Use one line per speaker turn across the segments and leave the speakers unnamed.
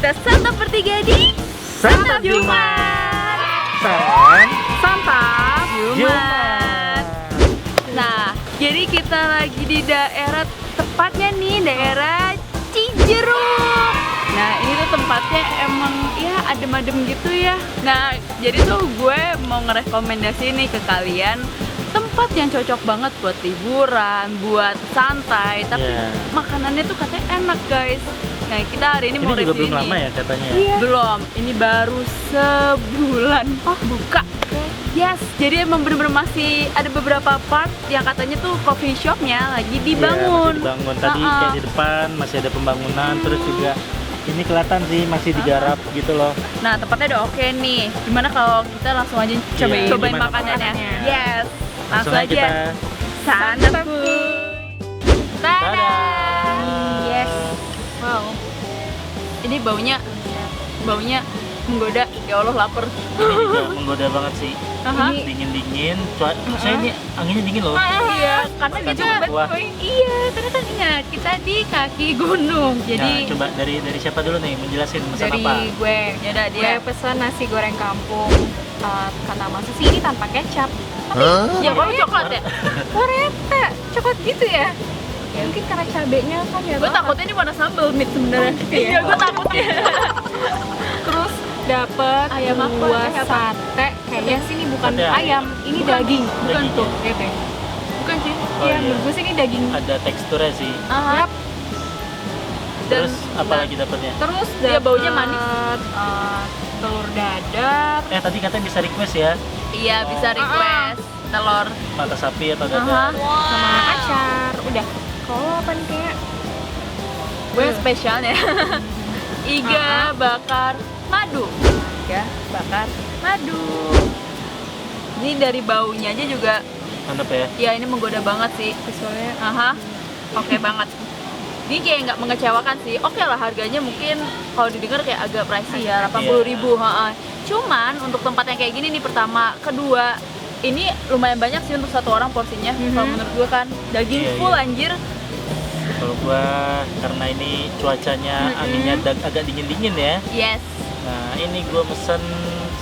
kita santap bertiga di
Santap
Jumat.
Santap
Jumat. Nah, jadi kita lagi di daerah, tepatnya nih daerah Cijeruk. Nah, ini tuh tempatnya emang ya adem-adem gitu ya. Nah, jadi tuh gue mau ngerekomendasi nih ke kalian tempat yang cocok banget buat liburan, buat santai, tapi makanannya tuh katanya enak, guys. Nah, kita hari ini mau
juga
review
belum
ini.
lama ya katanya.
Iya. Belum, ini baru sebulan. Oh, buka. Yes, jadi emang bener-bener masih ada beberapa part yang katanya tuh coffee shopnya lagi dibangun.
Masih dibangun. Tadi kayak di depan masih ada pembangunan, terus juga ini kelihatan sih masih digarap gitu loh.
Nah, tempatnya udah oke nih. Gimana kalau kita langsung aja cobain
gimana
makanannya?
makanannya?
Yes,
Langsung aja kita
santap. Tada!
Tada!
Yes. Wow. Ini baunya menggoda. Ya Allah, lapar.
Ini juga menggoda banget sih.
Aha.
Dingin-dingin. Saya ini anginnya dingin loh.
Iya, karena
Makan
gitu
sama buah.
Iya, karena kan ingat kita di kaki gunung. Jadi
Nah, coba dari siapa dulu nih menjelasin pesan
Dari
apa?
gue,
ya udah
gue
dia.
pesan nasi goreng kampung. Kata Masa sih ini tanpa kecap.
Ya kalau coklat ya.
Ternyata coklat gitu ya? Ya mungkin karena cabenya kan ya.
Gue takutnya ini warna sambal meat sebenarnya. Iya, gue takutnya.
Terus dapet
Ayam apa?
dua
Apa?
sate. Kayaknya sih ini bukan
Sate
ayam, ini daging.
Bukan
Dagingnya.
tuh.
Lihat ya.
Bukan sih.
Oh,
Iya,
iya.
menurut gue sih ini daging.
Ada teksturnya sih.
Aha.
Yap.
Terus
Dan-
apa lagi dapatnya?
Terus
Iya,
dapet
baunya manis.
Telur dadar.
Tadi katanya bisa request ya,
Iya, bisa request telur.
mata sapi atau
Aha.
dadar.
Sama acar. Udah. Kalau apa nih kayak
Gue spesialnya iga bakar madu. Iga bakar madu. Ini dari baunya aja juga,
Mantap ya.
ya ini menggoda banget sih.
visualnya.
Aha, oke banget. Ini kayak nggak mengecewakan sih. Oke lah, harganya mungkin kalau didengar kayak agak pricey ya, 80.000. Cuman untuk tempat yang kayak gini nih, pertama, kedua, ini lumayan banyak sih untuk satu orang porsinya. Kalau menurut gue kan daging
Iya,
full
iya.
anjir.
Kalau gua karena ini cuacanya anginnya agak dingin-dingin ya.
Yes.
Nah, ini gua pesen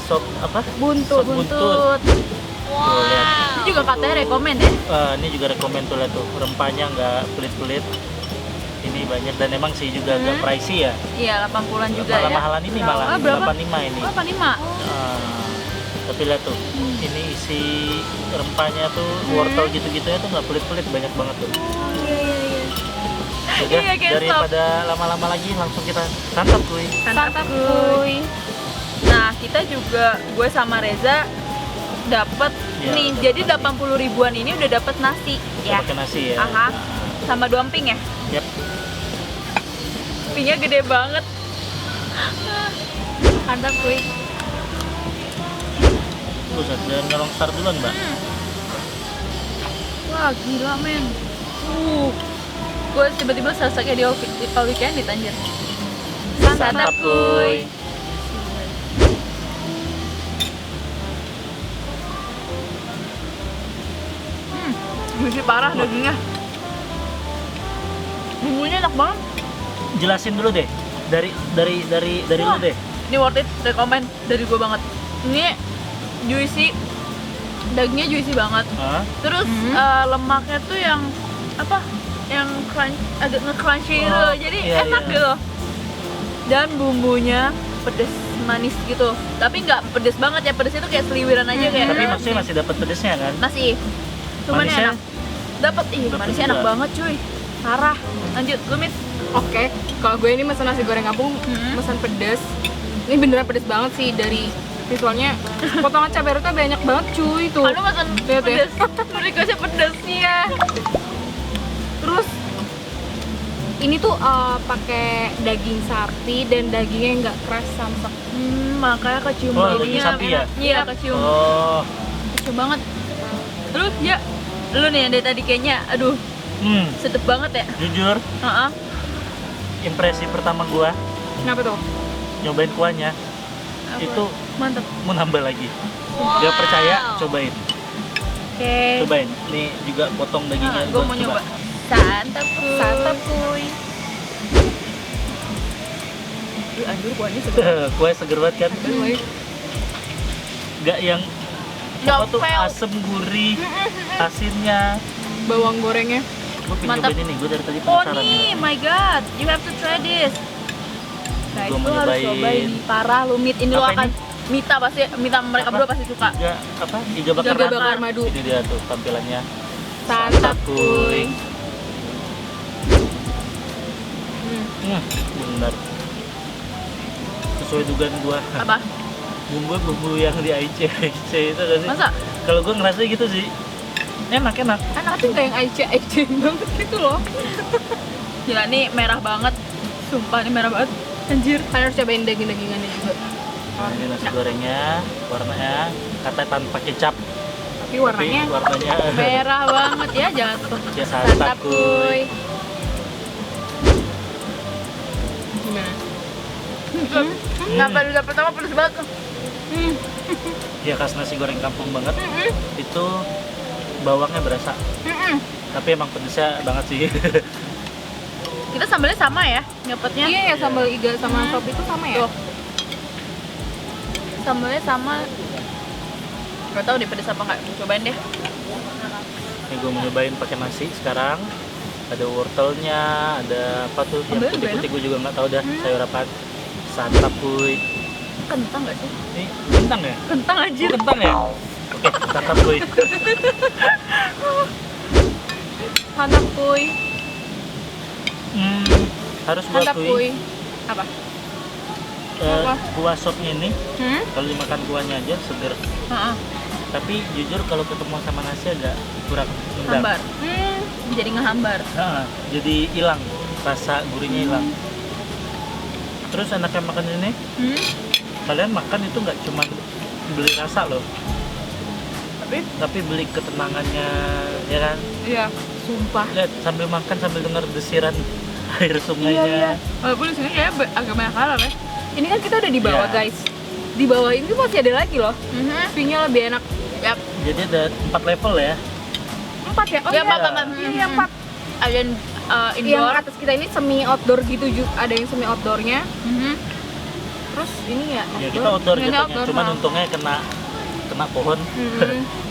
sop apa?
Buntut.
Sop buntut. Tuh, lihat.
Ini juga katanya rekomen ya.
Ini juga rekomen tuh lihat tuh. Rempahnya nggak pelit-pelit. Ini banyak dan emang sih juga agak pricey ya.
Iya, 80-an juga
Malah
ya.
mahalan ini malah
Ah, berapa?
85 ini.
Berapa 5?
Tapi lihat tuh, ini isi rempahnya tuh wortel gitu-gitunya tuh nggak pelit-pelit, banyak banget tuh. Udah,
Iya, kayak
daripada lama-lama lagi langsung kita santap kuy.
Santap kuy. Nah, kita juga, gue sama Reza dapat
Ya,
nih.
dapet
Jadi
nasi.
80.000-an ini udah dapat nasi ya.
Pakai nasi ya.
Aha. Sama 2 emping ya.
Yap.
Empingnya gede banget. Mantap kuy.
Buset, dan nyolong star duluan mbak.
Wah, gila men. Gue tiba-tiba sasaknya di all weekend anjir. Santap kuy. Juicy parah dagingnya. Bumbunya enak banget.
Jelasin dulu deh, dari
Wah.
lu deh.
Ini worth it, rekomend dari gue banget. Ini juicy, dagingnya juicy banget.
Hah?
Terus lemaknya tuh yang apa? Yang agak nge-crunchy gitu.
Oh,
Jadi
iya,
enak
iya.
gitu. Dan bumbunya pedes manis gitu. Tapi nggak pedes banget ya, pedesnya tuh kayak seliwiran aja kayak.
Tapi maksudnya masih dapat pedesnya kan?
Masih. Cuman
Manisnya?
enak. Dapat
Dapet
manisnya enak
juga.
banget cuy. Parah. Lanjut, lu Mit.
Oke, kalau gue ini pesan nasi goreng kampung, pesan pedas. Ini beneran pedas banget sih dari visualnya. Potongan cabai rawitnya banyak banget cuy tuh.
Lu makan
Lihat ya.
pedes. Requestnya pedes ya.
Terus ini tuh pakai daging sapi dan dagingnya nggak keras samsak.
Makanya kecium
Oh,
baunya.
daging sapi ya?
Iya, kecium.
Oh,
Kecium banget. Terus ya, lu nih yang dari tadi kayaknya, aduh, sedep banget ya.
jujur,
Heeh.
impresi pertama gua
Kenapa tuh?
nyobain kuahnya
Apa?
itu
Mantep.
mau nambah lagi. Gak percaya, cobain.
Oke.
Cobain. Nih juga potong dagingnya.
Gue mau nyoba. Santap kuy.
Santap kuy.
Anjir kuahnya segar.
Kue seger banget kan? Nggak yang apa tuh
Gampel.
asem gurih, asinnya.
Bawang gorengnya.
Gue pengen
Mantap.
nyobain ini, gue dari tadi
Oh
penasaran.
nih, my god, you have to try this. Nah
Gua
itu
mau
harus
nyobain.
cobain nih, parah lu Mit. Ini lu
Apa
akan
ini?
Mita mereka
Apa?
berdua pasti suka.
Iga bakar
Iga
madu.
bakar madu.
Ini dia tuh tampilannya.
Santap kuy.
Benar. Sesuai dugaan gua.
Apa?
Bumbu yang di IC itu gak sih?
Masa?
Kalau gua ngerasa gitu sih. Enak.
Enak tuh kayak yang Aice banget gitu loh.
Gila nih merah banget. Sumpah nih merah banget. Anjir.
Kalian harus cobain daging-dagingannya juga.
Nah, ini nasi gorengnya, warnanya katanya tanpa kecap.
Tapi warnanya
Tapi warnanya
Merah banget ya, jangan tuh.
ya santap kuy.
Gimana?
Kenapa udah pertama pedes banget tuh.
Ya khas nasi goreng kampung banget. Itu bawangnya berasa. Tapi emang pedesnya banget sih.
Kita sambalnya sama ya, dapetnya.
Iya ya, sambal iga sama sop itu sama ya?
Tuh. Sambalnya sama. Gak tau deh pedes apa nggak. Cobain deh.
Ini gue mau nyobain pakai nasi sekarang. Ada wortelnya, ada apa tuh yang
Ambilnya
putih-putih gue juga nggak tahu dah sayur apa. Santap kuy.
Kentang gak sih?
Ini kentang ya?
Kentang anjir.
Oh, kentang ya? Oke, santap kuy.
Santap kuy.
Harus buat
Santap
kuy.
kuy. Apa? Apa?
Kuah sopnya ini
Hmm?
kalau dimakan kuahnya aja seger.
Heeh.
Tapi jujur kalau ketemu sama nasi agak kurang nendang.
Hambar. Jadi ngehambar.
Jadi hilang rasa gurihnya hilang. Terus enaknya makan ini, kalian makan itu nggak cuma beli rasa loh, tapi beli ketenangannya, ya kan?
Iya, sumpah.
Lihat sambil makan sambil dengar desiran air sungainya.
Walaupun di sini kayak agak banyak halal ya. Ini kan kita udah di bawah,
Iya.
guys. Di bawah ini masih ada lagi loh. View-nya lebih enak.
Yap.
Jadi ada 4 level ya.
4 ya? Oh
Ya,
iya,
empat.
Iya, 4.
Ada yang
Yang
indoor.
atas kita ini semi outdoor gitu juga. Ada yang semi outdoornya. Terus ini ya
Ya kita outdoor
Ini
jatuhnya,
outdoor,
cuman
ha.
untungnya kena pohon,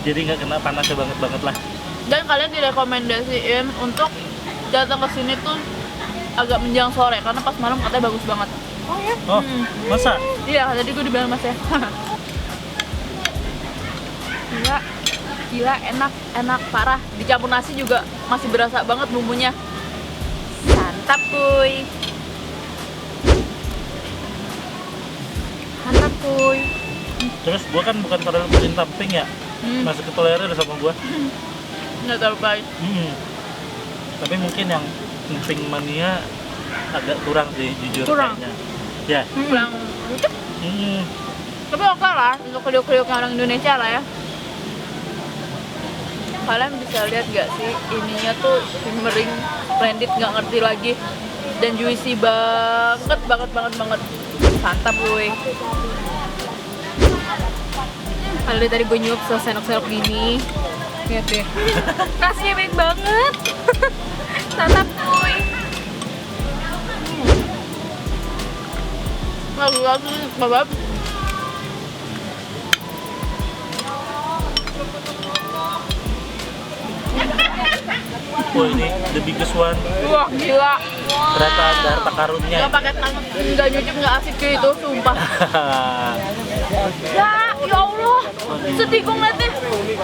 jadi nggak kena panasnya banget lah.
Dan kalian direkomendasiin untuk datang ke sini tuh agak menjelang sore karena pas malam katanya bagus banget.
Oh ya?
Oh, masa?
Iya, tadi gue dibilang mas ya. Gila, enak parah. Dicampur nasi juga masih berasa banget bumbunya. Santap kuy.
Mantap kuy.
Terus gua kan bukan terlalu bikin samping ya, masuk ke tolerir sama gua.
Nggak terlalu baik.
Tapi mungkin yang emping mania agak kurang sih jujur
Kurang.
kayaknya. Ya.
Kurang. Tapi oke lah untuk kriuk-kriuknya orang Indonesia lah ya. Kalian bisa lihat gak sih ininya tuh shimmering, splendid, nggak ngerti lagi, dan juicy banget. Santap gue.
Kalau dari tadi gue nyuap senok-senok gini. Lihat deh. Rasanya baik banget. Santap kuy.
Lalu babab.
Wah ini the biggest one.
Wah gila.
Ternyata ada harta karunnya.
Nggak pakai tangan, nggak nyucuk, nggak asik kayak itu, sumpah. Ya Allah, sedih gue ngeliatnya.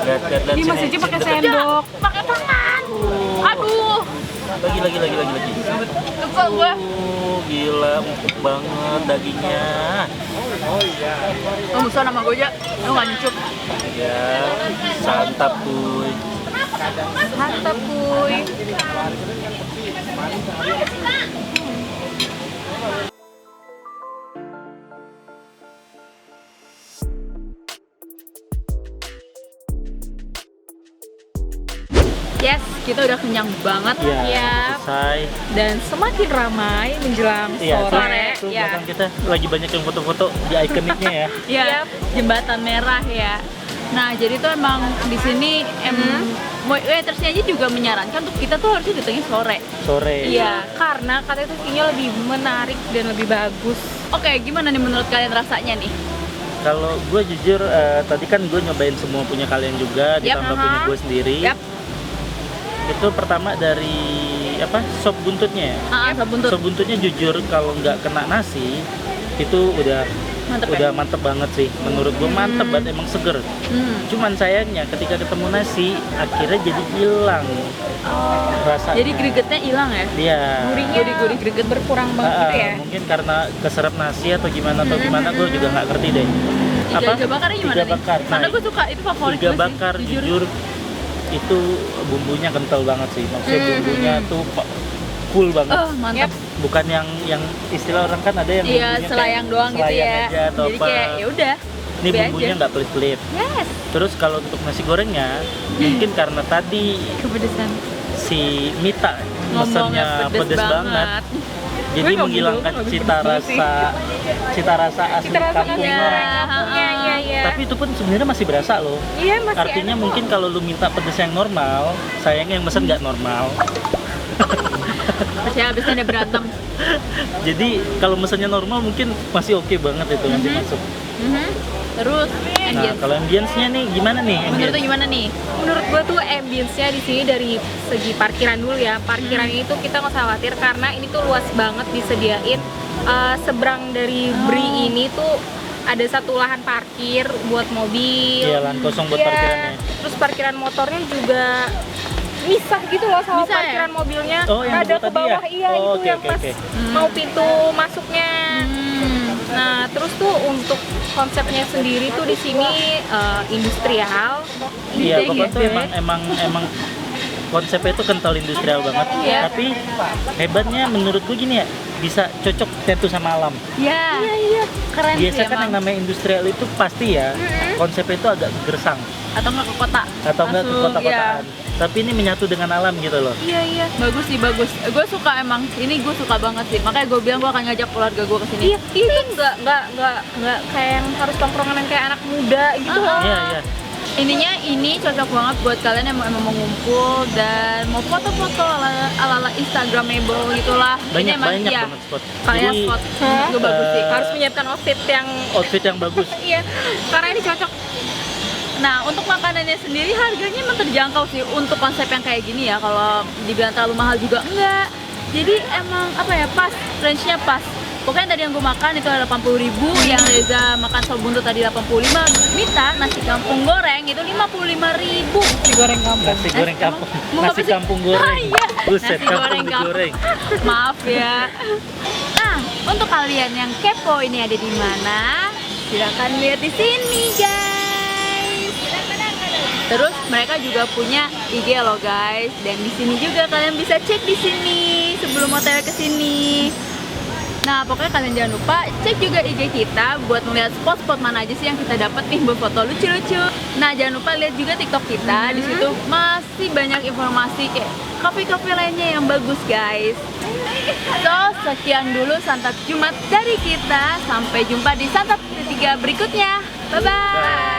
Lihat
Ini Mas
sini,
Cici pakai
sini dekat.
sendok.
Pakai tangan. Aduh,
Lagi.
kesel gue.
Gila, empuk banget dagingnya.
Lo musuhan sama gue aja, lo nggak nyucuk.
Ya, santap kuy.
Mantap kuy. Yes, kita udah kenyang banget
Ya,
ya.
selesai.
Dan semakin ramai menjelang
Iya,
sore.
tuh
Ya.
belakang kita lagi banyak yang foto-foto di ikoniknya ya.
Ya, jembatan merah ya. Nah, jadi tuh emang di sini waitersnya aja juga menyarankan untuk kita tuh harusnya datangnya sore.
Sore.
Iya, karena katanya tuh view-nya lebih menarik dan lebih bagus.
Oke, gimana nih menurut kalian rasanya nih?
Kalau gue jujur, tadi kan gue nyobain semua punya kalian juga,
Yap,
ditambah punya gue sendiri.
Yap.
Itu pertama dari apa? Sop buntutnya.
Sop buntut.
Sop buntutnya jujur kalau nggak kena nasi itu udah mantep banget sih. Menurut gue mantep banget, emang seger. Cuman sayangnya ketika ketemu nasi akhirnya jadi hilang rasa.
Jadi gregetnya hilang ya?
Iya.
Gurih-gurih greget berkurang banget gitu ya.
Mungkin karena keserap nasi atau gimana gue juga nggak ngerti deh.
Iga bakarnya gimana
Iga bakar.
nih? Karena gue suka, itu favorit
Iga
gue sih,
bakar jujur itu bumbunya kental banget sih. Maksudnya bumbunya tuh full banget.
Mantap.
Bukan yang istilah orang kan ada yang
Iya,
bumbunya
selayang
kayak
doang gitu
selayang
ya.
aja atau
Jadi
apa.
kayak ya udah.
Ini
be
bumbunya
aja.
nggak pelit-pelit.
Yes.
Terus kalau untuk nasi gorengnya mungkin karena tadi
Kepedesan.
si Mita
Ngomongnya
mesennya pedes banget. Jadi
Gue nggak
menghilangkan
belum,
cita
habis
rasa asli
Cita rasa
kampungnya.
kampungnya, iya.
Tapi itu pun sebenarnya masih berasa loh.
Iya, masih
Artinya
enak
mungkin kalau lu minta pedes yang normal, sayangnya yang mesen nggak normal.
Pasti habisnya ada berantem.
Jadi kalau mesennya normal mungkin masih oke banget itu nanti masuk.
Terus
Nah,
ambience.
kalau ambience-nya nih gimana nih?
Menurut
ambience?
lu gimana nih?
Menurut gue tuh ambience-nya di sini dari segi parkiran dulu ya. Parkiran itu kita nggak usah khawatir karena ini tuh luas banget disediain. Seberang dari BRI ini tuh ada satu lahan parkir buat mobil.
Iya, lahan kosong buat
Iya.
parkirannya.
Terus parkiran motornya juga misah gitu loh sama
Misah ya?
parkiran mobilnya.
Oh, yang
ada
buat
ke
tadi
bawah,
ya?
iya
Oh,
itu
oke,
yang
oke,
pas
oke.
mau pintu masuknya. Nah, terus tuh untuk konsepnya sendiri tuh di sini industrial.
Iya,
Gede,
pokoknya tuh
gede.
emang konsepnya itu kental industrial banget.
Iya.
Tapi hebatnya menurut gue gini ya, bisa cocok tentu sama alam.
Ya.
Iya.
Keren
Biasa
sih
kan yang
emang.
namanya industrial itu pasti ya, konsepnya itu agak gersang
Atau nggak ke kota.
atau enggak ke
Langsung,
kota-kotaan. Tapi ini menyatu dengan alam gitu loh.
Iya. Bagus sih, bagus. Gue suka emang. Ini gue suka banget sih. Makanya gue bilang gue akan ngajak keluarga gue ke sini.
Iya, itu nggak kayak yang harus tongkrongan yang kayak anak muda gitu loh.
Iya, iya.
Intinya ini cocok banget buat kalian yang emang mau ngumpul dan mau foto-foto ala Instagramable gitulah.
Banyak
Ini emang,
banyak
iya,
banget spot.
kalian
Jadi
spot juga bagus sih.
Harus menyiapkan
outfit yang bagus.
iya, karena ini cocok.
Nah, untuk makanannya sendiri harganya emang terjangkau sih untuk konsep yang kayak gini ya. Kalau dibilang terlalu mahal juga enggak. Jadi emang apa ya, pas, range-nya pas. Pokoknya tadi yang gue makan itu ada 80.000, yang Reza makan sop buntut tadi 85, Mita nasi kampung goreng itu 55.000.
Nasi goreng kampung.
Nasi goreng kampung.
Mau apa
Nasi
sih?
kampung goreng.
Iya.
Buset,
Nasi
kampung
goreng kampung.
digoreng.
Maaf ya. Nah, untuk kalian yang kepo ini ada di mana, silakan lihat di sini, guys. Terus mereka juga punya IG loh, guys. Dan di sini juga kalian bisa cek di sini sebelum OTW ke sini. Nah, pokoknya kalian jangan lupa cek juga IG kita buat melihat spot-spot mana aja sih yang kita dapat nih buat foto lucu-lucu. Nah, jangan lupa lihat juga TikTok kita. Di situ masih banyak informasi kayak kopi-kopi lainnya yang bagus, guys. So, sekian dulu santap Jumat dari kita. Sampai jumpa di santap ketiga berikutnya. Bye-bye.